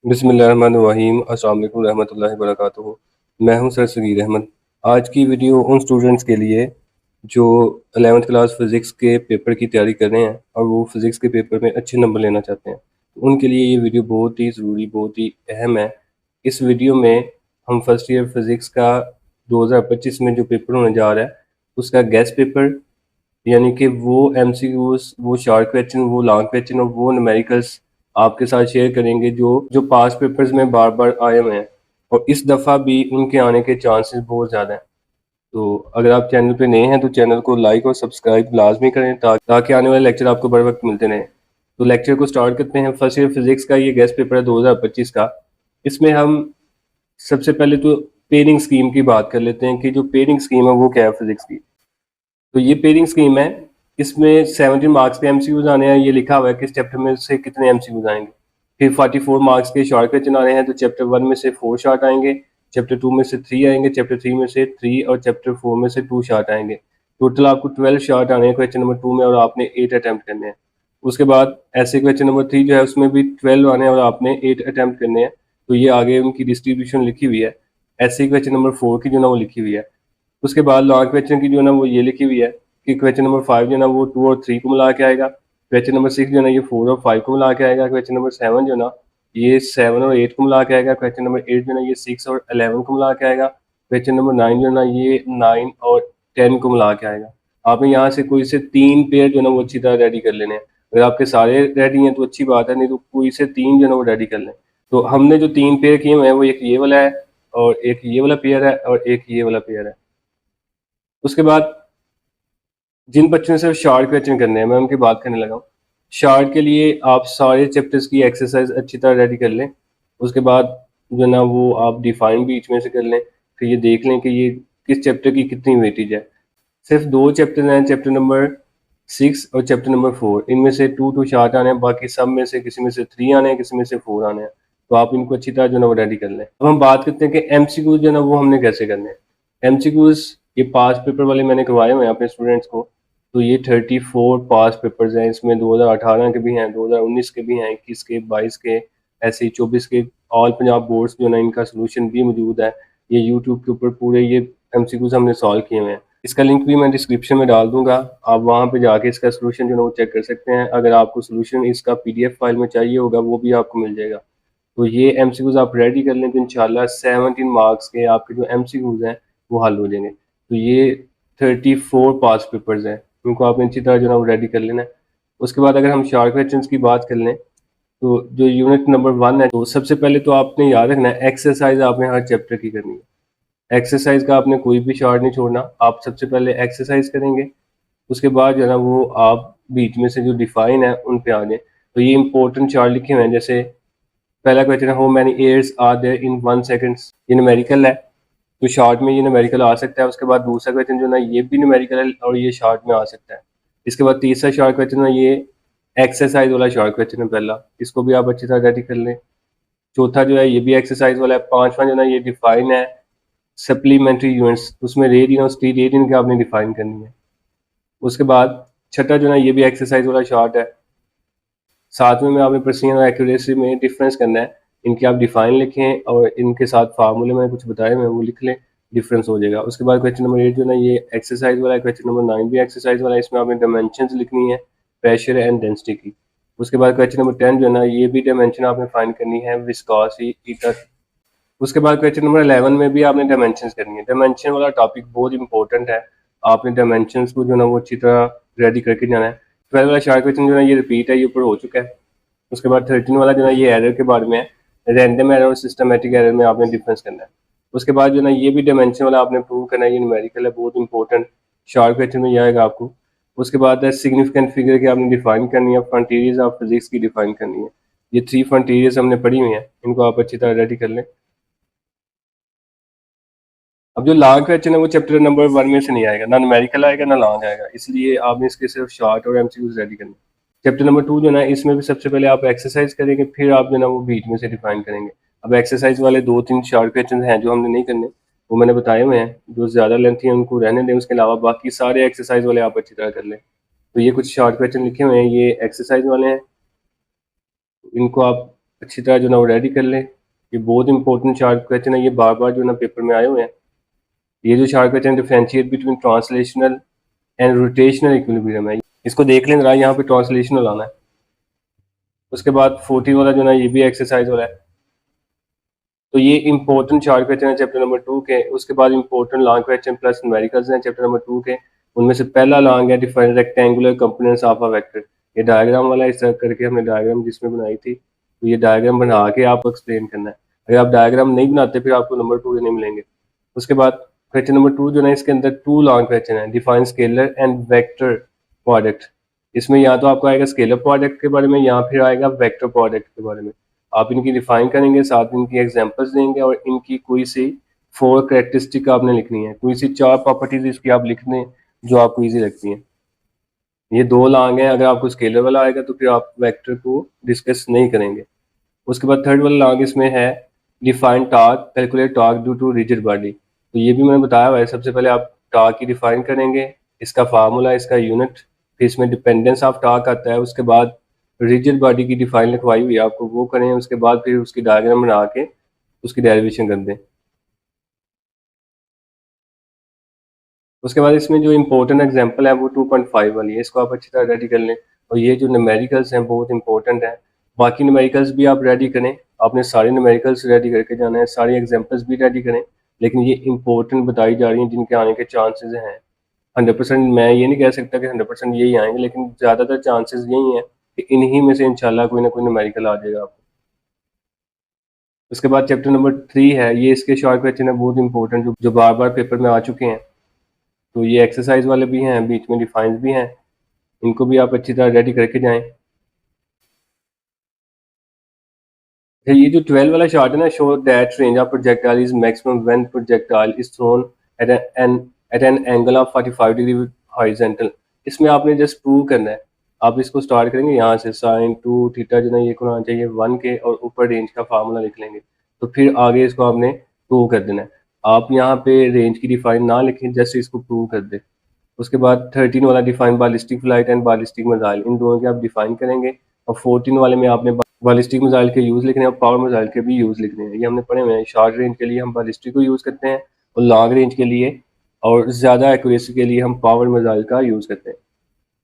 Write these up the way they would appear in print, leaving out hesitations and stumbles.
बिस्मिल्लाहिर्रहमानिर्रहीम। अस्सलाम वालेकुम रहमतुल्लाहि व बरकातुहू। मैं हूं सर सगीर अहमद। आज की वीडियो उन स्टूडेंट्स के लिए जो 11th क्लास फ़िज़िक्स के पेपर की तैयारी कर रहे हैं और वो फ़िज़िक्स के पेपर में अच्छे नंबर लेना चाहते हैं। तो उनके लिए ये वीडियो बहुत ही ज़रूरी, बहुत ही अहम है। इस वीडियो में हम फर्स्ट ईयर फ़िज़िक्स का 2025 में जो पेपर होने जा रहा है उसका गेस्ट पेपर, यानी कि वो एमसीक्यूज, वो शॉर्ट क्वेश्चन, वो लॉन्ग क्वेश्चन और वो न्यूमेरिकल्स आपके साथ शेयर करेंगे जो जो पास पेपर्स में बार बार आए हुए हैं और इस दफ़ा भी उनके आने के चांसेस बहुत ज़्यादा हैं। तो अगर आप चैनल पे नए हैं तो चैनल को लाइक और सब्सक्राइब लाजमी करें ताकि आने वाले लेक्चर आपको बर वक्त मिलते रहें। तो लेक्चर को स्टार्ट करते हैं। फर्स्ट ईयर फिजिक्स का ये गेस्ट पेपर है 2025 का। इसमें हम सबसे पहले तो पेयरिंग स्कीम की बात कर लेते हैं कि जो पेयरिंग स्कीम है वो क्या है फिजिक्स की। तो ये पेयरिंग स्कीम है, इसमें 70 मार्क्स के एमसीक्यूज आने हैं। ये लिखा हुआ है कि इस चैप्टर में से कितने एमसीक्यूज आएंगे। फिर 44 मार्क्स के शॉर्ट क्वेश्चन आ रहे हैं, तो चैप्टर 1 में से 4 शॉर्ट आएंगे, चैप्टर 2 में से 3 आएंगे, चैप्टर 3 में से 3 और चैप्टर 4 में से 2 शॉर्ट आएंगे। टोटल आपको 12 शॉर्ट आने हैं क्वेश्चन नंबर 2 में और आपने 8 अटैम्प्ट करने हैं। उसके बाद ऐसे क्वेश्चन नंबर 3 जो है उसमें भी 12 आने हैं और आपने 8 अटैम्प्ट करने हैं। तो ये आगे उनकी डिस्ट्रीब्यूशन लिखी हुई है। ऐसे क्वेश्चन नंबर 4 की जो ना वो लिखी हुई है। उसके बाद लॉन्ग क्वेश्चन की जो है ना वो ये लिखी हुई है कि क्वेश्चन नंबर 5 जो है ना वो 2 और 3 को मिला के आएगा, क्वेश्चन नंबर 6 जो है ना ये 4 और 5 को मिला के आएगा, क्वेश्चन नंबर 7 जो है ना ये 7 और 8 को मिला के आएगा, क्वेश्चन नंबर 8 जो है ना ये 6 और 11 को मिला के आएगा, क्वेश्चन नंबर 9 जो है ना ये 9 और 10 को मिला के आएगा। आपने यहाँ से कोई से 3 पेयर जो है ना वो अच्छी तरह रेडी कर लेने हैं। अगर आपके सारे रेडी हैं तो अच्छी बात है, नहीं तो कोई से 3 जो है ना वो रेडी कर लें। तो हमने जो 3 पेयर किए हुए हैं वो एक ये वाला है और एक ये वाला पेयर है और एक ये वाला पेयर है। उसके बाद जिन बच्चों ने सिर्फ शॉर्ट क्वेश्चन करने हैं मैं उनकी बात करने लगा हूँ। शॉर्ट के लिए आप सारे चैप्टर्स की एक्सरसाइज अच्छी तरह रेडी कर लें। उसके बाद जो ना वो आप डिफाइन बीच में से कर लें कि ये देख लें कि ये किस चैप्टर की कितनी वेटेज है। सिर्फ 2 चैप्टर हैं, चैप्टर नंबर 6 और चैप्टर नंबर 4। इनमें से 2 शॉर्ट आने हैं, बाकी सब में से किसी में से 3 आने हैं, किसी में से 4 आने हैं। तो आप इनको अच्छी तरह जो ना वो रेडी कर लें। अब हम बात करते हैं कि एमसीक्यूज जो है ना वो हमने कैसे करने हैं। एमसीक्यूज ये पास पेपर वाले मैंने करवाए हुए हैं अपने स्टूडेंट्स को। तो ये 34 पास पेपर्स हैं। इसमें 2018 के भी हैं, 2019 के भी हैं, 21 के, 22 के, ऐसे ही 24 के ऑल पंजाब बोर्ड्स जो है ना इनका सोल्यूशन भी मौजूद है। ये यूट्यूब के ऊपर पूरे ये एमसीक्यूज हमने सॉल्व किए हुए हैं। इसका लिंक भी मैं डिस्क्रिप्शन में डाल दूंगा, आप वहाँ पे जाके इसका सोल्यूशन जो है वो चेक कर सकते हैं। अगर आपको सोल्यूशन इसका पीडीएफ फाइल में चाहिए होगा वो भी आपको मिल जाएगा। तो ये एमसीक्यूज आप रेडी कर लें तो इंशाल्लाह 17 मार्क्स के आपके जो एमसीक्यूज हैं वो हल हो जाएंगे। तो ये 34 पास पेपर्स हैं, उनको आपने अच्छी तरह जो है वो रेडी कर लेना है। उसके बाद अगर हम शॉर्ट क्वेश्चन की बात कर लें तो जो यूनिट नंबर 1 है, तो सबसे पहले तो आपने याद रखना है एक्सरसाइज आपने हर चैप्टर की करनी है। एक्सरसाइज का आपने कोई भी शॉर्ट नहीं छोड़ना, आप सबसे पहले एक्सरसाइज करेंगे। उसके बाद जो है ना वो आप बीच में से जो डिफाइन है उन पे आ जाए। तो ये इंपॉर्टेंट शॉर्ट लिखे हुए हैं, जैसे पहला क्वेश्चन है how many airs are there in 1 seconds. ये न्यूमेरिकल है तो शॉर्ट में ये न्यूमेरिकल आ सकता है। उसके बाद दूसरा क्वेश्चन जो है ना ये भी न्यूमेरिकल है और ये शॉर्ट में आ सकता है। इसके बाद तीसरा शॉर्ट क्वेश्चन है ये एक्सरसाइज वाला शॉर्ट क्वेश्चन है पहला, इसको भी आप अच्छी तरह रेडी कर लें। चौथा जो है ये भी एक्सरसाइज वाला है। पांचवा जो है ना ये डिफाइन है सप्लीमेंट्री यूनिट्स, उसमें रेडियन रेडियन की आपने डिफाइन करनी है। उसके बाद छठा जो है ना ये भी एक्सरसाइज वाला शॉर्ट है। सातवें में आपने प्रेसिजन और एक्यूरेसी में डिफरेंस करना है। इनके आप डिफाइन लिखें और इनके साथ फार्मूले में कुछ बताए मैं वो लिख लें, डिफरेंस हो जाएगा। उसके बाद क्वेश्चन नंबर 8 जो है ना ये एक्सरसाइज वाला है। क्वेश्चन नंबर 9 भी एक्सरसाइज वाला है, इसमें आपने डायमेंशंस लिखनी है प्रेशर एंड डेंसिटी की। उसके बाद क्वेश्चन नंबर 10 जो है ना ये भी डायमेंशन आपने फाइंड करनी है विस्कोसिटी ईटा। उसके बाद क्वेश्चन नंबर 11 में भी आपने डायमेंशंस करनी है। डायमेंशन वाला टॉपिक बहुत इंपॉर्टेंट है, आपने डायमेंशंस को जो ना वो अच्छी तरह रेडी करके जाना है। 12 वाला शार्ट क्वेश्चन जो है ये रिपीट है, ये ऊपर हो चुका है। उसके बाद 13 वाला जो है ये एरर के बारे में है, रैंडम एरर और सिस्टमेटिक एरर में आपने डिफरेंस करना है। उसके बाद जो ना ये भी डायमेंशन वाला आपने प्रूव करना है, ये न्यूमेरिकल है, बहुत इंपॉर्टेंट शॉर्ट क्वेश्चन में ये आएगा आपको। उसके बाद है सिग्निफिकेंट फिगर की आपने डिफाइन करनी है, फ्रंटियर्स ऑफ फिजिक्स की डिफाइन करनी है। ये 3 फ्रंटियर्स हमने पढ़ी हुई हैं, इनको आप अच्छी तरह रेडी कर लें। अब जो लॉन्ग क्वेश्चन है वो चैप्टर नंबर 1 में से नहीं आएगा, ना न्यूमेरिकल आएगा ना लॉन्ग आएगा, इसलिए आपने इसके सिर्फ शॉर्ट और एमसीक्यूज रेडी करने। चैप्टर नंबर 2 जो है ना इसमें भी सबसे पहले आप एक्सरसाइज करेंगे, फिर आप जो ना वो बीच में से डिफाइन करेंगे। अब एक्सरसाइज वाले 2-3 शॉर्ट क्वेश्चन हैं जो हमने नहीं करने, वो मैंने बताए हुए हैं। जो ज़्यादा लेंथी हैं उनको रहने दें, उसके अलावा बाकी सारे एक्सरसाइज वाले आप अच्छी तरह कर लें। तो ये कुछ शॉर्ट क्वेश्चन लिखे हुए हैं, ये एक्सरसाइज वाले हैं, इनको आप अच्छी तरह जो ना वो रेडी कर लें। ये बहुत इंपॉर्टेंट शार्ट क्वेश्चन है, ये बार बार जो ना पेपर में आए हुए हैं। ये जो short question differentiate between translational and rotational equilibrium है, इसको देख लें जरा, यहाँ पे ट्रांसलेशनल आना है। उसके बाद 14 वाला जो ना ये भी एक्सरसाइज वाला है। तो ये इंपॉर्टेंट शार्ट क्वेश्चन है चैप्टर नंबर 2 के। उसके बाद important long question plus numericals हैं चैप्टर नंबर 2 के। उनमें से पहला लॉन्ग है define rectangular components of a vector. ये डायग्राम वाला इस तरह करके हमने डायग्राम जिसमें बनाई थी, तो ये डायग्राम बना के आपको एक्सप्लेन करना है। अगर आप डायग्राम नहीं बनाते फिर आपको नंबर 2 नहीं मिलेंगे। उसके बाद क्वेश्चन नंबर 2 जो है इसके अंदर 2 लॉन्ग क्वेश्चन है, define scalar and vector product. इसमें या तो आपको आएगा स्केलर प्रोडक्ट के बारे में या फिर आएगा वेक्टर प्रोडक्ट के बारे में। आप इनकी डिफाइन करेंगे, साथ में इनकी एग्जांपल्स देंगे और इनकी कोई सी 4 कैरेक्टरिस्टिक आपने लिखनी है, कोई सी 4 प्रॉपर्टीज इसकी आप लिख दें जो आपको इजी लगती हैं। ये 2 लॉन्ग हैं, अगर आपको स्केलर वाला आएगा तो फिर आप वेक्टर को डिस्कस नहीं करेंगे। उसके बाद थर्ड वाला लॉन्ग इसमें है define torque, calculate torque due to rigid body. तो ये भी मैंने बताया हुआ है, सबसे पहले आप टॉर्क की डिफाइन करेंगे, इसका फार्मूला, इसका यूनिट, फिर इसमें डिपेंडेंस ऑफ टॉर्क आता है। उसके बाद रिजिड बॉडी की डिफाइन लिखवाई हुई है आपको, वो करें। उसके बाद फिर उसकी डायग्राम बना के उसकी डेरिवेशन कर दें। उसके बाद इसमें जो इंपॉर्टेंट एग्जांपल है वो 2.5 वाली है, इसको आप अच्छी तरह रेडी कर लें। और ये जो न्यूमेरिकल्स हैं बहुत इंपॉर्टेंट है। बाकी न्यूमेरिकल्स भी आप रेडी करें, आपने सारे न्यूमेरिकल्स रेडी करके जाना है, सारी एग्जांपल्स भी रेडी करें, लेकिन ये इंपॉर्टेंट बताई जा रही हैं जिनके आने के चांसेस हैं। 100% मैं ये नहीं कह सकता कि 100% यही आएंगे, लेकिन ज़्यादातर चांसेस यही हैं कि इन्हीं में से इंशाल्लाह कोई ना कोई न्यूमेरिकल आ जाएगा आपको। उसके बाद चैप्टर नंबर 3 है, ये इसके शॉर्ट क्वेश्चन है बहुत इंपॉर्टेंट, जो बार बार पेपर में आ चुके हैं। तो ये एक्सरसाइज वाले भी हैं, बीच में डिफाइंस भी हैं, इनको भी आप अच्छी तरह रेडी करके जाएं। फिर ये जो 12 वाला शार्ट है ना, show that range of projectile is maximum when projectile is thrown at an angle of 45 degree horizontal. इसमें आपने जस्ट प्रूव करना है। आप इसको स्टार्ट करेंगे यहाँ से, साइन 2 थीटा जो ना ये को होना चाहिए 1 के, और ऊपर रेंज का फार्मूला लिख लेंगे। तो फिर आगे इसको आपने प्रूव कर देना है। आप यहाँ पे रेंज की डिफाइन ना लिखें, जस्ट इसको प्रूव कर दे। उसके बाद 13 वाला define ballistic flight and ballistic missile, इन दोनों के आप डिफाइन करेंगे। और 14 वाले में आपने बालिस्टिक मिसाइल के यूज़ लिखने हैं और पावर मिसाइल के भी यूज़ लिखने हैं। ये हमने पढ़े हुए हैं। शॉर्ट रेंज के लिए हम बालिस्टिक को यूज़ करते हैं, और लॉन्ग रेंज के लिए और ज़्यादा एक्यूरेसी के लिए हम पावर मिसाइल का यूज़ करते हैं।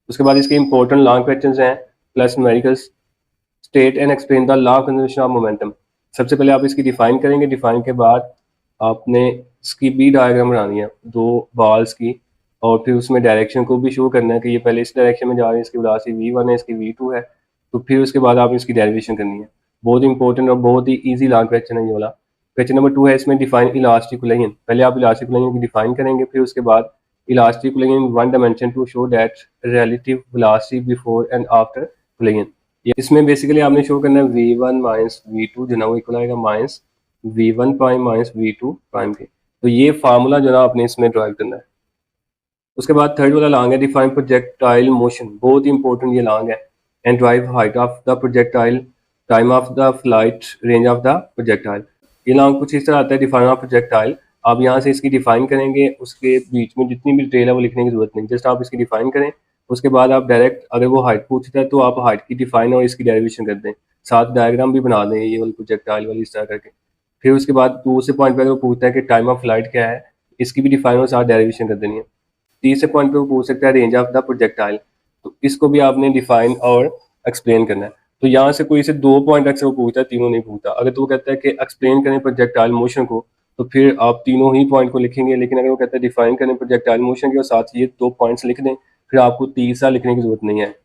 उसके बाद इसके इंपॉर्टेंट लॉन्ग क्वेश्चन हैं plus numericals. State and explain the law of conservation of momentum. सबसे पहले आप इसकी डिफाइन करेंगे, डिफाइन के बाद आपने इसकी बी डायग्राम बनानी है 2 बॉल्स की, और फिर उसमें डायरेक्शन को भी शो करना है कि ये पहले इस डायरेक्शन में जा रही है, इसकी वेलोसिटी v1 है, इसकी v2 है। तो फिर उसके बाद आपने इसकी डेरिवेशन करनी है। बहुत इंपॉर्टेंट और बहुत ही ईजी लॉन्ग क्वेश्चन है ये वाला। क्वेश्चन नंबर 2 है, इसमें डिफाइन इलास्टिक लाइन। पहले आप इलास्टिक लाइन की डिफाइन करेंगे, फिर उसके बाद elastic line in one dimension to show that relative velocity before and after playing. इसमें बेसिकली आपने शो करना है v1 माइनस v2 जो ना वो इक्वल आएगा minus v1 prime minus v2 prime के। तो ये फार्मूला जो ना आपने इसमें ड्राइव करना है। उसके बाद थर्ड वाला लॉन्ग है, डिफाइन प्रोजेक्टाइल मोशन। बहुत ही इंपॉर्टेंट ये लॉन्ग है। And drive height of the projectile, time of the flight, range of the projectile. ये लॉन्ग कुछ इस तरह आता है, डिफाइन ऑफ प्रोजेक्टाइल। आप यहाँ से इसकी डिफाइन करेंगे, उसके बीच में जितनी भी डिटेल है वो लिखने की जरूरत नहीं, जस्ट आप इसकी डिफाइन करें। उसके बाद आप डायरेक्ट, अगर वो हाइट पूछता है तो आप हाइट की डिफाइन और इसकी डेरिवेशन कर दें, साथ डायग्राम भी बना दें ये वाली प्रोजेक्टाइल वाली इस तरह करके। फिर उसके बाद दूसरे पॉइंट पर वो पूछता है कि टाइम ऑफ फ्लाइट क्या है, इसकी भी डिफाइन और साथ डेरिवेशन कर देनी है। तीसरे पॉइंट पे वो पूछ सकता है रेंज ऑफ द प्रोजेक्टाइल, तो इसको भी आपने डिफाइन और एक्सप्लेन करना है। तो यहाँ से कोई से 2 पॉइंट अक्सर वो पूछता है, तीनों नहीं पूछता। अगर तो वो कहता है कि एक्सप्लेन करें प्रोजेक्टाइल मोशन को, तो फिर आप तीनों ही पॉइंट को लिखेंगे। लेकिन अगर वो कहता है डिफाइन करें प्रोजेक्टाइल मोशन के और साथ ये 2 पॉइंट्स लिख दें, फिर आपको तीसरा लिखने की जरूरत नहीं है।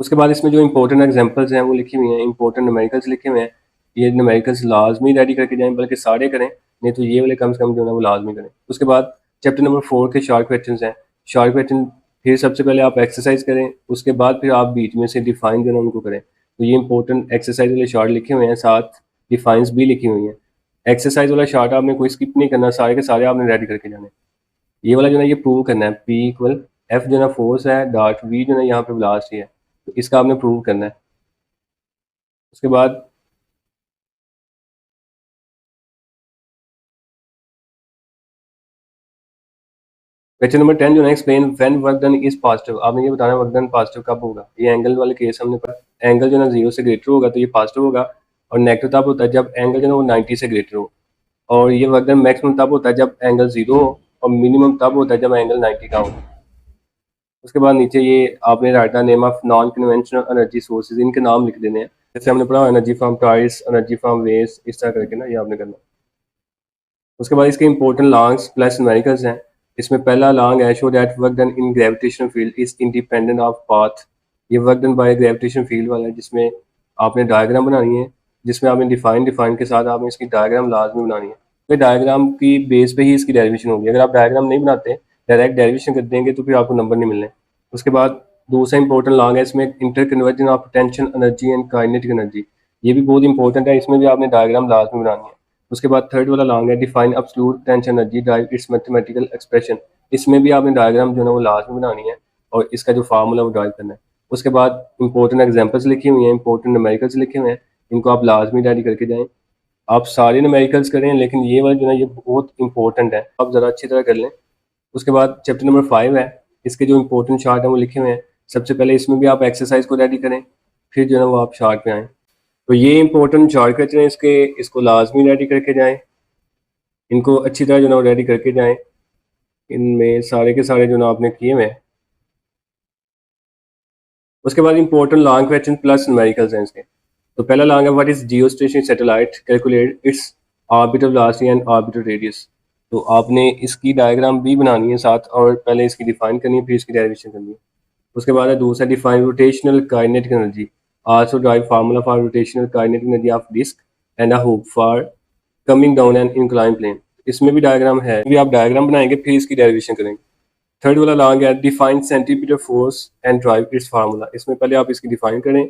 उसके बाद इसमें जो इंपॉर्टेंट एग्जांपल्स हैं वो लिखी हुई हैं, इंपॉर्टेंट न्यूमेरिकल्स लिखे हुए हैं। ये न्यूमेरिकल्स लाजमी रेडी करके जाएं, बल्कि सारे करें, नहीं तो ये वाले कम से कम जो है वो लाजमी करें। उसके बाद चैप्टर नंबर 4 के शॉर्ट क्वेश्चन हैं। शॉर्ट क्वेश्चन फिर सबसे पहले आप एक्सरसाइज करें, उसके बाद फिर आप बीच में से डिफाइन जो है उनको करें। तो ये इंपॉर्टेंट एक्सरसाइज वाले शॉर्ट लिखे हुए हैं, साथ डिफाइंस भी लिखी हुई हैं। एक्सरसाइज वाला शॉर्ट आपने कोई स्किप नहीं करना, सारे के सारे आपने रेडी करके जाने। ये वाला जो है ये प्रूव करना है, P इक्वल एफ जो है फोर्स है, डॉट वी जो है यहाँ पे वेलोसिटी है, तो इसका आपने प्रूव करना है। उसके बाद क्वेश्चन नंबर 10 जो है explain when work done is positive. आपने ये बताना वर्क डन पॉजिटिव कब होगा। ये एंगल वाले केस हमने पढ़ा। एंगल जो है 0 से ग्रेटर होगा तो ये पॉजिटिव होगा, और नेगेटिव तब होता है जब एंगल जो है वो 90 से ग्रेटर हो। और ये वर्क डन मैक्सिमम तब होता है जब एंगल 0 हो, और मिनिमम तब होता है जब एंगल 90 का हो। उसके बाद नीचे ये आपने write the name of non conventional energy sources, इनके नाम लिख देने हैं। जैसे हमने पढ़ा energy from tiles, energy from waste, इस तरह करके ना ये आपने करना। उसके बाद इसके इंपॉर्टेंट लॉन्ग्स प्लस न्यूमेरिकल्स हैं। इसमें पहला लॉन्ग है show that work done in gravitational field is independent of path. ये work done by gravitational field वाला है, जिसमें आपने डायग्राम बनानी है, जिसमें आपने डिफाइन के साथ आपने इसकी डायग्राम लाजमी बनानी है। तो डायग्राम की बेस पे ही इसकी डेरिवेशन होगी। अगर आप डायग्राम नहीं बनाते, डायरेक्ट डेरिवेशन कर देंगे तो फिर आपको नंबर नहीं मिलने। उसके बाद दूसरा इंपॉर्टेंट लॉन्ग है, इसमें inter conversion of potential energy and kinetic energy. ये भी बहुत इंपॉर्टेंट है, इसमें भी आपने डायग्राम लाजमी बनानी है। उसके बाद थर्ड वाला लॉन्ग है define absolute potential energy drive it's mathematical expression. इसमें भी आपने डायग्राम जो है वो लाजमी बनानी है, और इसका जो फार्मूला वो ड्राइव करना है। उसके बाद इंपॉर्टेंट एग्जांपल्स लिखी हुई हैं, इंपॉर्टेंट न्यूमेरिकल्स लिखे हुए हैं, इनको आप लाजमी रेडी करके जाएं। आप सारे न्यूमेरिकल्स करें, लेकिन ये वाला जो है ये बहुत इंपॉर्टेंट है, आप ज़रा अच्छी तरह कर लें। उसके बाद चैप्टर नंबर 5 है, इसके जो इंपॉर्टेंट चार्ट है वो लिखे हुए हैं। सबसे पहले इसमें भी आप एक्सरसाइज को रेडी करें, फिर जो है वो आप चार्ट पे आएँ। तो ये इंपॉर्टेंट चार्ट कहते हैं इसके, इसको लाजमी रेडी करके जाएं, इनको अच्छी तरह जो ना रेडी करके जाएं। इनमें सारे के सारे जो ना आपने किए हुए हैं। उसके बाद important long question plus numericals हैं इसके। तो पहला लॉन्ग है what is geostationary satellite, calculate its orbiter velocity and orbiter radius. तो आपने इसकी डायग्राम भी बनानी है साथ, और पहले इसकी डिफाइन करनी है, फिर इसकी डेरिवेशन करनी है। उसके बाद है दूसरा define rotational kinetic energy, also derive formula for rotational kinetic energy of disc and a hoop for coming down an incline plane. इसमें भी डायग्राम है, भी आप डायग्राम बनाएंगे फिर इसकी डेरिवेशन करेंगे। थर्ड वाला लॉन्ग है define centimetre force and drive it's formula. इसमें पहले आप इसकी डिफाइन करें,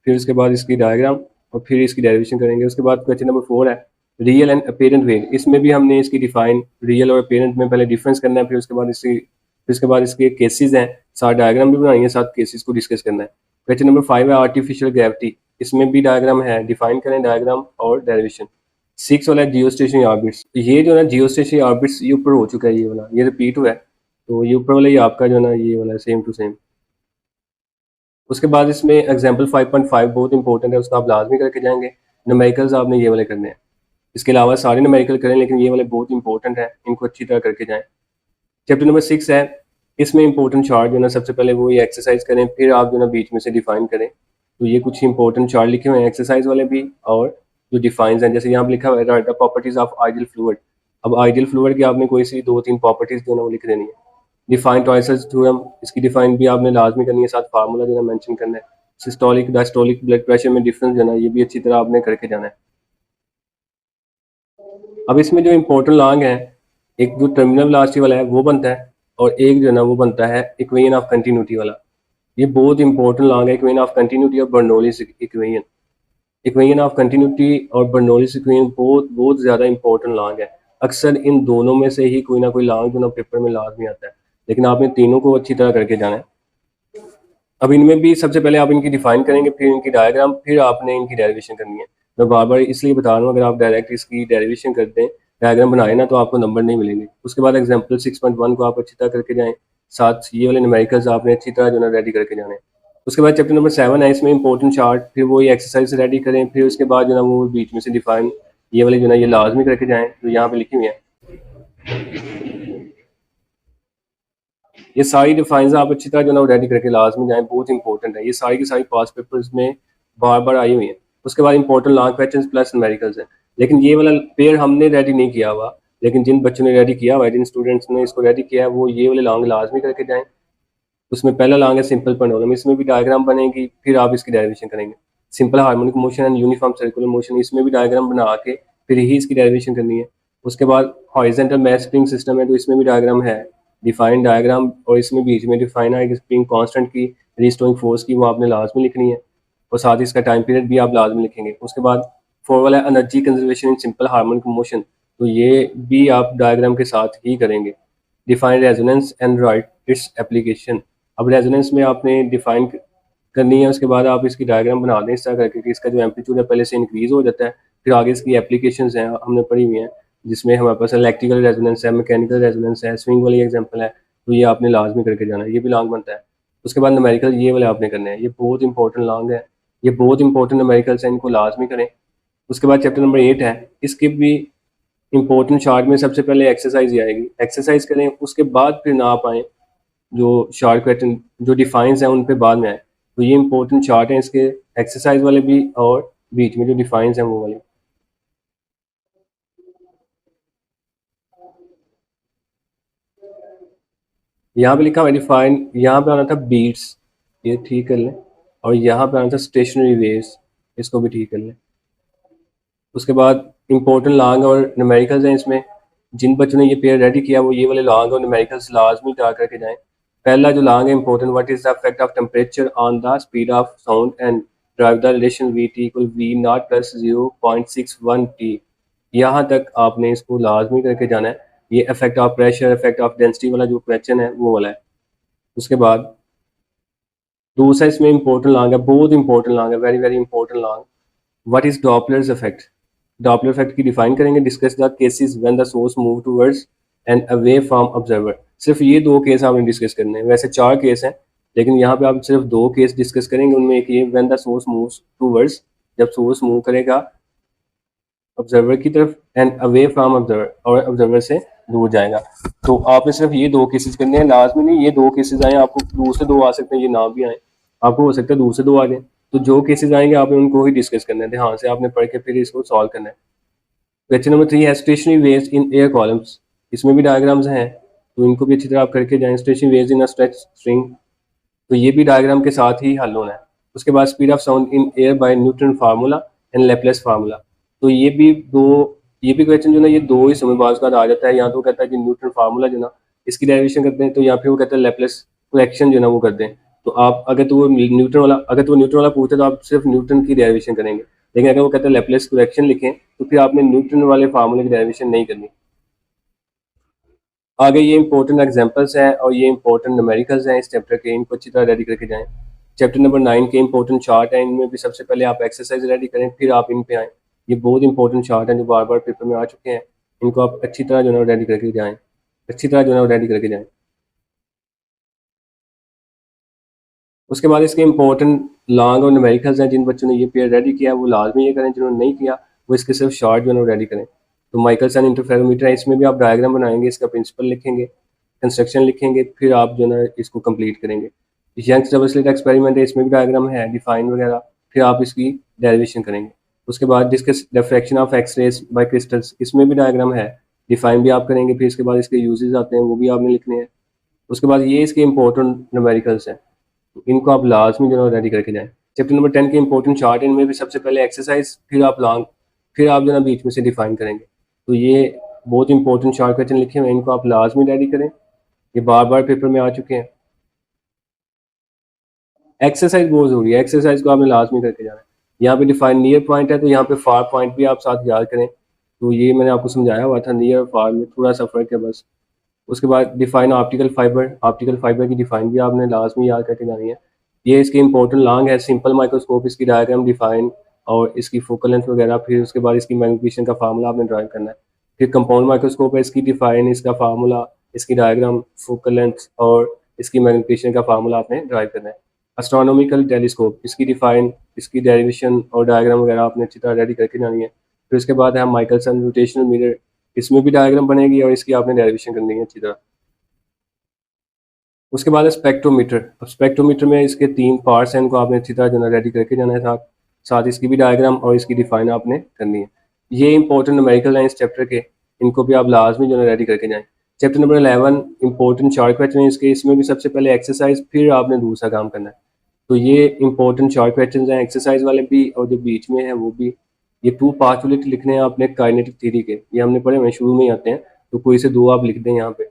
फिर उसके बाद इसकी डायग्राम, और फिर इसकी डेरिवेशन करेंगे। उसके बाद क्वेश्चन नंबर 4 है रियल एंड अपेरेंट वेग। इसमें भी हमने इसकी डिफाइन रियल और अपेरेंट में पहले डिफरेंस करना है, फिर उसके बाद इसके केसेस हैं, साथ डायग्राम भी बनाएंगे, साथ केसेस को डिस्कस करना है। क्वेश्चन नंबर 5 है आर्टिफिशियल ग्रेविटी। इसमें भी डायग्राम है, डिफाइन करें डायग्राम और डेरिवेशन। 6 वाला है जियो स्टेशनरी ऑर्बिट्स। ये जो है ना जियो स्टेशनरी ऑर्बिट्स ये ऊपर हो चुका है, ये वाला ये रिपीट हुआ है, तो ये ऊपर वाला ये आपका जो है ना ये वाला सेम टू सेम। उसके बाद इसमें एग्जाम्पल 5.5 बहुत इंपॉर्टेंट है, उसको आप लाजमी करके जाएंगे। न्यूमेरिकल्स आपने ये वाले करने हैं, इसके अलावा सारे न्यूमेरिकल करें, लेकिन ये वाले बहुत इंपॉर्टेंट है, इनको अच्छी तरह करके जाएं। चैप्टर नंबर 6 है, इसमें इंपॉर्टेंट चार्ट जो है ना सबसे पहले वो ये एक्सरसाइज करें, फिर आप जो है ना बीच में से डिफाइन करें। तो ये कुछ इंपॉर्टेंट चार्ट लिखे हुए हैं एक्सरसाइज वाले भी, और जो डिफाइंस हैं, जैसे यहाँ पे लिखा हुआ है right the properties of ideal fluid. अब आइडियल फ्लूइड की आपने कोई सी 2-3 प्रॉपर्टीज जो है ना वो लिख देनी है। डिफाइन टॉयसेस थ्योरम, इसकी डिफाइन भी आपने लाजमी करनी है, साथ फार्मूला जो है मेंशन करना है। सिस्टोलिक डायस्टोलिक ब्लड प्रेशर में डिफरेंस जो है ना ये भी अच्छी तरह आपने करके जाना है। अब इसमें जो इम्पोर्टेंट लॉन्ग है, एक जो टर्मिनल वेलोसिटी वाला है वो बनता है, और एक जो है ना वो बनता है इक्वेशन ऑफ कंटिन्यूटी वाला। ये बहुत इंपॉर्टेंट लॉन्ग है, इक्वेशन ऑफ कंटिन्यूटी और Bernoulli's equation. Equation of continuity और बर्नौलीज इक्वेशन बहुत बहुत ज़्यादा इंपॉर्टेंट लॉन्ग है। अक्सर इन दोनों में से ही कोई ना कोई लॉन्ग जो ना पेपर में लाजमी आता है, लेकिन आपने तीनों को अच्छी तरह करके जाना है। अब इनमें भी सबसे पहले आप इनकी डिफाइन करेंगे, फिर इनकी डायग्राम, फिर आपने इनकी डेरिवेशन करनी है। मैं बार बार इसलिए बता रहा हूँ, अगर आप डायरेक्ट इसकी डेरिवेशन कर दें, डायग्राम बनाए ना, तो आपको नंबर नहीं मिलेंगे। उसके बाद एग्जाम्पल 6.1 को आप अच्छी तरह करके जाएं, साथ ये वाले न्यूमेरिकल्स आपने अच्छी तरह जो है रेडी करके जाने हैं। उसके बाद चैप्टर नंबर 7 है, इसमें इंपॉर्टेंट चार्ट, फिर वो ये एक्सरसाइज रेडी करें, फिर उसके बाद जो है वो बीच में से डिफाइन ये वाले जो है ये लाजमी करके जाएँ, जो यहाँ पे लिखी हुई है। ये सारी डिफाइंस आप अच्छी तरह जो ना रेडी करके लाजमी जाएं, बहुत इंपॉर्टेंट है। ये सारी की सारी पास पेपर्स में बार बार आई हुई हैं। उसके बाद important long questions plus numericals है, लेकिन ये वाला पेयर हमने रेडी नहीं किया हुआ, लेकिन जिन बच्चों ने रेडी किया हुआ है, जिन स्टूडेंट्स ने इसको रेडी किया है, वो ये वाले लॉन्ग लाजमी करके जाएं। उसमें पहला लॉन्ग है सिंपल पेंडुलम, इसमें भी डायग्राम बनेगी, फिर आप इसकी डेरिवेशन करेंगे। Simple harmonic motion and uniform circular motion, इसमें भी डायग्राम बना के फिर ही इसकी डेरिवेशन करनी है। उसके बाद हॉरिजॉन्टल मैथ स्प्रिंग सिस्टम है, तो इसमें भी डायग्राम है, डिफाइन डायग्राम, और इसमें बीच में डिफाइन है स्प्रिंग कांस्टेंट की रिस्टोरिंग फोर्स की, वो आपने लाजमी लिखनी है, और साथ ही इसका टाइम पीरियड भी आप लाजमी लिखेंगे। उसके बाद 4 वाला energy conservation in simple harmonic motion, तो ये भी आप डायग्राम के साथ ही करेंगे। Define resonance and right its application. अब रेजोनेंस में आपने डिफाइन करनी है, उसके बाद आप इसकी डायग्राम बना दें इस तरह करके कि इसका जो एम्पलीट्यूड है पहले से इंक्रीज हो जाता है, फिर आगे इसकी एप्लीकेशंस हैं हमने पढ़ी हुई हैं, जिसमें हमारे पास इलेक्ट्रिकल रेजोनेंस है, मैकेनिकल रेजोनेंस है, स्विंग वाली एग्जांपल है, तो ये आपने लाजमी करके जाना है, ये भी लॉन्ग बनता है। उसके बाद न्यूमेरिकल ये वाले आपने करने हैं, ये बहुत इंपॉर्टेंट लॉन्ग है, ये बहुत इंपॉर्टेंट न्यूमेरिकल्स हैं, इनको लाजमी करें। उसके बाद चैप्टर नंबर 8 है, इसके भी इंपॉर्टेंट शार्ट में सबसे पहले एक्सरसाइज ही आएगी, एक्सरसाइज करें, उसके बाद फिर ना आप आए जो शॉर्ट क्वेश्चन जो डिफाइंस हैं उन पे बाद में आए। तो ये इंपॉर्टेंट चार्ट हैं इसके, एक्सरसाइज वाले भी और बीच में जो डिफाइंस हैं वो वाले। यहाँ पे लिखा हुआ डिफाइन, यहाँ पे आना था बीट्स, ये ठीक कर लें, और यहाँ पे आना था स्टेशनरी वेव्स, इसको भी ठीक कर लें। उसके बाद इंपॉर्टेंट लॉन्ग और न्यूमेरिकल्स हैं इसमें, जिन बच्चों ने ये पेयर रेडी किया वो ये वाले लॉन्ग और न्यूमेरिकल्स लाजमी तैयार करके जाएं। पहला जो लॉन्ग है important, what is the effect of temperature on the speed of sound and derive the relation V T equal V naught plus 0.61 T. यहाँ तक आपने इसको लाजमी करके जाना है। ये effect of pressure, effect of density वाला जो क्वेश्चन है वो वाला है। उसके बाद दूसरा इसमें इंपॉर्टेंट लॉन्ग है, बहुत इंपॉर्टेंट लॉन्ग है, very very important long, what is Doppler's effect. Doppler effect की डिफाइन करेंगे, discuss the cases when the source move towards and away from observer. सिर्फ ये दो केस आपने डिस्कस करने हैं, वैसे 4 केस हैं लेकिन यहाँ पे आप सिर्फ 2 केस डिस्कस करेंगे। उनमें एक ये when the source moves towards, जब सोर्स मूव करेगा ऑब्जर्वर की तरफ, एंड अवे फ्रॉम ऑब्जर्वर, और ऑब्जर्वर से दूर जाएगा। तो आपने सिर्फ ये 2 केसेस करने हैं, लाजमी नहीं ये 2 केसेस आए, आपको दूसरे 2 आ सकते हैं, ये ना भी आए, आपको हो सकता है दूसरे 2 आ जाए। तो जो केसेस आएंगे आपने उनको ही डिस्कस करना है, ध्यान से आपने पढ़ के फिर इसको सॉल्व करना है। क्वेश्चन नंबर 3 है stationery waves in air columns, इसमें भी डायग्राम्स हैं तो इनको भी अच्छी तरह आप करके जाएं। Stationery waves in a stretch string, तो ये भी डायग्राम के साथ ही हल होना है। उसके बाद speed of sound in air by Newton formula and Laplace formula, तो ये भी क्वेश्चन जो ना ये 2 ही समय बाद का आ जाता है। या तो कहता है कि न्यूटन फार्मूला जो ना इसकी डेरिवेशन करते हैं, तो या फिर वो कहता है लेप्लेस करेक्शन जो ना वो करते हैं। तो आप अगर तो वो न्यूटन वाला पूछे तो आप सिर्फ न्यूटन की डेरिवेशन करेंगे, लेकिन अगर वो कहते हैं लेप्लेस करेक्शन लिखें तो फिर आपने न्यूटन वाले फार्मूले की डेरिवेशन नहीं करनी। आगे ये इंपॉर्टेंट एग्जांपल्स हैं और ये इंपॉर्टेंट न्यूमेरिकल्स हैं इस चैप्टर के, इनको अच्छी तरह रेडी करके जाएं। चैप्टर नंबर 9 के इंपॉर्टेंट चार्ट हैं, इनमें भी सबसे पहले आप एक्सरसाइज रेडी करें फिर आप इन पे आएँ। ये बहुत इंपॉर्टेंट चार्ट हैं जो बार बार पेपर में आ चुके हैं, इनको आप अच्छी तरह जो है रेडी करके जाएँ, अच्छी तरह जो है रेडी करके जाएँ। उसके बाद इसके इंपॉर्टेंट लॉन्ग और न्यूमेरिकल्स हैं, जिन बच्चों ने ये पेयर रेडी किया वो लाजमी ये करें, जिन्होंने नहीं किया वो इसके सिर्फ शॉर्ट जो है रेडी करें। तो माइकलसन इंटरफेरोमीटर है, इसमें भी आप डायग्राम बनाएंगे, इसका प्रिंसिपल लिखेंगे, कंस्ट्रक्शन लिखेंगे, फिर आप जो है इसको कंप्लीट करेंगे। यंग्स डबल स्लिट एक्सपेरिमेंट है, इसमें भी डायग्राम है, डिफाइन वगैरह, फिर आप इसकी डेरिवेशन करेंगे। उसके बाद discuss diffraction of X rays by crystals, इसमें भी डायग्राम है, डिफाइन भी आप करेंगे। फिर इसके बाद इसके यूजेस आते हैं वो भी आपने लिखने हैं। उसके बाद ये इसके इंपॉर्टेंट न्यूमेरिकल्स हैं, इनको आप लाजमी जो है रेडी करके जाएं। चैप्टर नंबर 10 के इंपॉर्टेंट चार्ट, इनमें भी सबसे पहले एक्सरसाइज, फिर आप लॉन्ग, फिर आप जो है बीच में से डिफाइन करेंगे। तो ये बहुत इंपॉर्टेंट चार्ट क्वेश्चन लिखे हुए हैं, इनको आप लाजमी रेडी करें, ये बार बार पेपर में आ चुके हैं। एक्सरसाइज बहुत जरूरी है, एक्सरसाइज को आपने लाजमी करके जाना है। यहाँ पे डिफाइन नियर पॉइंट है तो यहाँ पे फार पॉइंट भी आप साथ याद करें, तो ये मैंने आपको समझाया हुआ था, नियर और फार में थोड़ा सा फर्क है बस। उसके बाद डिफाइन ऑप्टिकल फाइबर की डिफाइन भी आपने लाजमी याद करके जानी है। ये इसके इंपॉर्टेंट लॉन्ग है, सिंपल माइक्रोस्कोप, इसकी डायग्राम डिफाइन और इसकी फोकल लेंथ वगैरह, फिर उसके बाद इसकी मैग्नीफिकेशन का फार्मूला आपने ड्राइव करना है। फिर कंपाउंड माइक्रोस्कोप है, इसकी डिफाइन, इसका फार्मूला, इसकी डायग्राम, फोकल लेंथ और इसकी मैग्नीफिकेशन का फार्मूला आपने ड्राइव करना है। एस्ट्रोनॉमिकल टेलीस्कोप, इसकी डिफाइन, इसकी डेरिवेशन और डायग्राम वगैरह आपने अच्छी तरह रेडी करके जानी है। फिर उसके बाद है माइकलसन रोटेशनल मिरर, इसमें भी डायग्राम बनेगी और इसकी आपने डेरिवेशन करनी है अच्छी तरह। उसके बाद है स्पेक्ट्रोमीटर, अब स्पेक्ट्रोमीटर में इसके 3 पार्ट्स हैं, इनको आपने अच्छी तरह जो है रेडी करके जाना है, साथ साथ इसकी भी डायग्राम और इसकी डिफाइन आपने करनी है। ये इंपॉर्टेंट न्यूमेरिकल हैं इस चैप्टर के, इनको भी आप लाजमी जो है रेडी करके जाएं। चैप्टर नंबर 11 इंपॉर्टेंट 4 क्वेश्चन है इसके, इसमें भी सबसे पहले एक्सरसाइज, फिर आपने दूसरा काम करना है। तो ये इंपॉर्टेंट 4 क्वेश्चन हैं, एक्सरसाइज वाले भी और जो बीच में है वो भी। ये 2 पार्ट लिखने हैं आपने काइनेटिक थ्योरी के, ये हमने पढ़े हुए शुरू में ही आते हैं, तो कोई से 2 आप लिख दें यहाँ पे।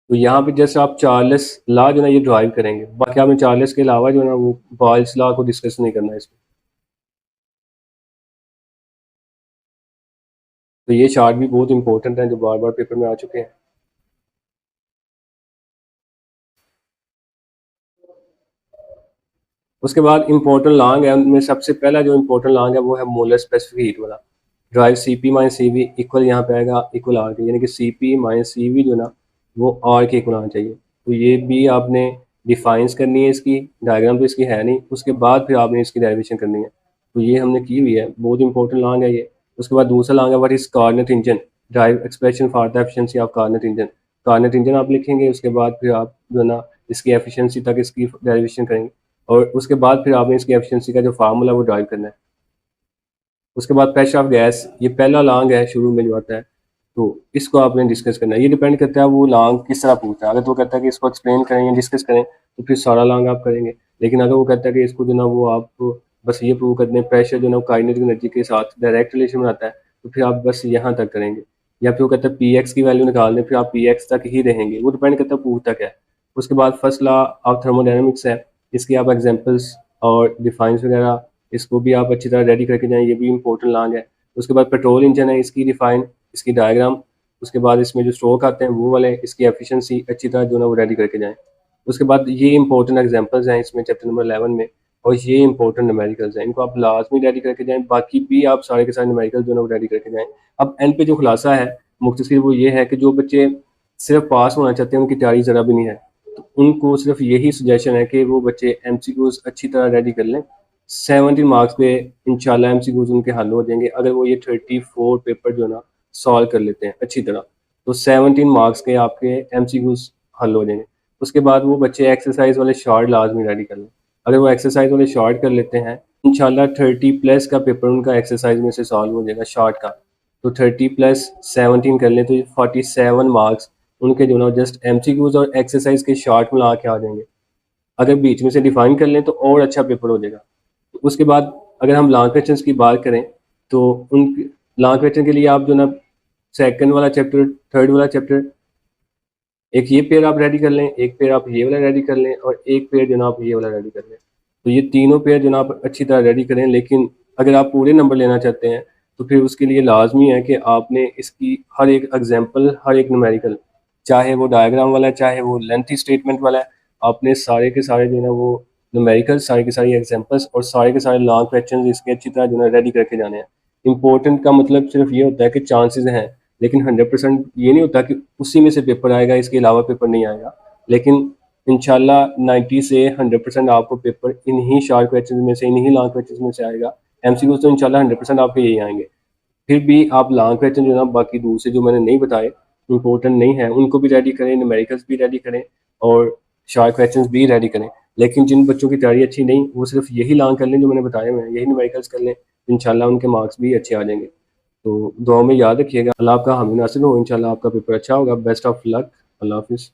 तो यहाँ पे जैसे आप चार्ल्स लॉ जो है ये ड्राइव करेंगे, बाकी आपने चार्ल्स के अलावा जो है ना वो बॉयल्स लॉ को डिस्कस नहीं करना है इसमें। तो ये चार्ट भी बहुत इंपॉर्टेंट है जो बार बार पेपर में आ चुके हैं। उसके बाद इंपॉर्टेंट लॉन्ग है, उनमें सबसे पहला जो इंपॉर्टेंट लॉन्ग है वो है मोलर स्पेसिफिक हीट वाला। Derive C P minus C V equal यहाँ पे आएगा इक्वल आर के, यानी कि C P minus C V जो ना वो आर के इक्वल आना चाहिए। तो ये भी आपने डिफाइंस करनी है, इसकी डायग्राम तो इसकी है नहीं, उसके बाद फिर आपने इसकी डेरिवेशन करनी है। तो ये हमने की हुई है, बहुत इंपॉर्टेंट लॉन्ग है ये। उसके बाद दूसरा लॉन्ग है what is Carnot engine, derive expression for the efficiency of Carnot engine. Carnot engine आप लिखेंगे, उसके बाद फिर आप जो है ना इसकी एफिशिएंसी तक इसकी डेरिवेशन करेंगे, और उसके बाद फिर आपने इसकी एफिशिएंसी का जो फार्मूला वो ड्राइव करना है। उसके बाद प्रेशर ऑफ गैस, ये पहला लॉन्ग है शुरू में जो आता है, तो इसको आपने डिस्कस करना है। ये डिपेंड करता है वो लॉन्ग किस तरह पूछता है। अगर तो वो कहता है कि इसको एक्सप्लेन करें या डिस्कस करें तो फिर सारा लॉन्ग आप करेंगे। लेकिन अगर वो कहता है कि इसको जो ना वो आप बस ये प्रूव कर दें प्रेशर जो ना काइनेटिक एनर्जी के साथ डायरेक्ट रिलेशन बनाता है, तो फिर आप बस यहाँ तक करेंगे। या फिर वो कहता है पी एक्स की वैल्यू निकाल दें, फिर आप पी एक्स तक ही रहेंगे। वो डिपेंड करता है पूछता क्या है। उसके बाद फर्स्ट लॉ ऑफ थर्मोडायनामिक्स है, इसकी आप एग्जाम्पल्स और डिफाइंस वगैरह इसको भी आप अच्छी तरह रेडी करके जाएं, ये भी इंपॉर्टेंट लॉन्ग है। उसके बाद पेट्रोल इंजन है, इसकी डिफाइन, इसकी डायग्राम, उसके बाद इसमें जो स्ट्रोक आते हैं वो वाले, इसकी एफिशिएंसी अच्छी तरह जो ना वो रेडी करके जाएं। उसके बाद ये इंपॉर्टेंट एग्जांपल्स हैं इसमें चैप्टर नंबर 11 में, और ये इंपॉर्टेंट न्यूमेरिकल्स हैं, इनको आप लाजमी रेडी करके जाएं। बाकी भी आप सारे के सारे न्यूमेरिकल जो ना वो रेडी करके जाएं। अब एंड पे जो खुलासा है मुख्तसर वो ये है कि जो बच्चे सिर्फ पास होना चाहते हैं उनकी तैयारी ज़रा भी नहीं है, तो उनको सिर्फ यही सजेशन है कि वो बच्चे MCQs अच्छी तरह रेडी कर लें। 17 मार्क्स पे इंशाल्लाह MCQs उनके हल हो जाएंगे अगर वो ये 34 पेपर जो है ना सॉल्व कर लेते हैं अच्छी तरह, तो 17 मार्क्स के आपके MCQs हल हो जाएंगे। उसके बाद वो बच्चे एक्सरसाइज वाले शॉर्ट लाजमी रेडी कर लें। अगर वो एक्सरसाइज वाले शॉर्ट कर लेते हैं इंशाल्लाह 30+ का पेपर उनका एक्सरसाइज में से सॉल्व हो जाएगा शॉर्ट का। तो 30+17 कर लें तो 47 मार्क्स उनके जो ना जस्ट MCQs और एक्सरसाइज के शॉर्ट में ला के आ जाएंगे। अगर बीच में से डिफाइन कर लें तो और अच्छा पेपर हो जाएगा। उसके बाद अगर हम लॉन्ग क्वेश्चंस की बात करें तो उन लॉन्ग क्वेश्चन के लिए आप जो ना सेकंड वाला चैप्टर, थर्ड वाला चैप्टर, एक ये पेयर आप रेडी कर लें, एक पेयर आप ये वाला रेडी कर लें, और एक पेयर जो ना आप ये वाला रेडी कर लें। तो ये तीनों पेयर जो ना आप अच्छी तरह रेडी करें। लेकिन अगर आप पूरे नंबर लेना चाहते हैं तो फिर उसके लिए लाजमी है कि आपने इसकी हर एक एग्जाम्पल, हर एक न्यूमेरिकल, चाहे वो डायग्राम वाला है चाहे वो लेंथी स्टेटमेंट वाला है, आपने सारे के सारे जो ना वो न्यूमेरिकल, सारी की सारी एग्जाम्पल्स और सारे के सारे लॉन्ग क्वेश्चन इसके अच्छी तरह जो ना रेडी करके जाने हैं। इंपॉर्टेंट का मतलब सिर्फ ये होता है कि चांसेस हैं, लेकिन 100% ये नहीं होता कि उसी में से पेपर आएगा, इसके अलावा पेपर नहीं आएगा। लेकिन इंशाल्लाह 90 से 100% आपको पेपर इन्हीं शार्ट क्वेश्चन में से, इन्हीं लॉन्ग क्वेश्चन में से आएगा। MCQ तो इंशाल्लाह 100% आपके यही आएंगे। फिर भी आप लॉन्ग क्वेश्चन जो है ना बाकी दूसरे जो मैंने नहीं बताए, इंपॉर्टेंट नहीं है, उनको भी रेडी करें, न्यूमेरिकल्स भी रेडी करें और शॉर्ट क्वेश्चंस भी रेडी करें। लेकिन जिन बच्चों की तैयारी अच्छी नहीं, वो सिर्फ यही लॉन्ग कर लें जो मैंने बताया हुए हैं, यही न्यूमेरिकल्स कर लें, इंशाल्लाह उनके मार्क्स भी अच्छे आ जाएंगे। तो दुआ में याद रखिएगा, अल्लाह आपका हामी नासिर हो, इंशाल्लाह आपका पेपर अच्छा होगा। बेस्ट ऑफ लक, अल्लाह हाफिज़।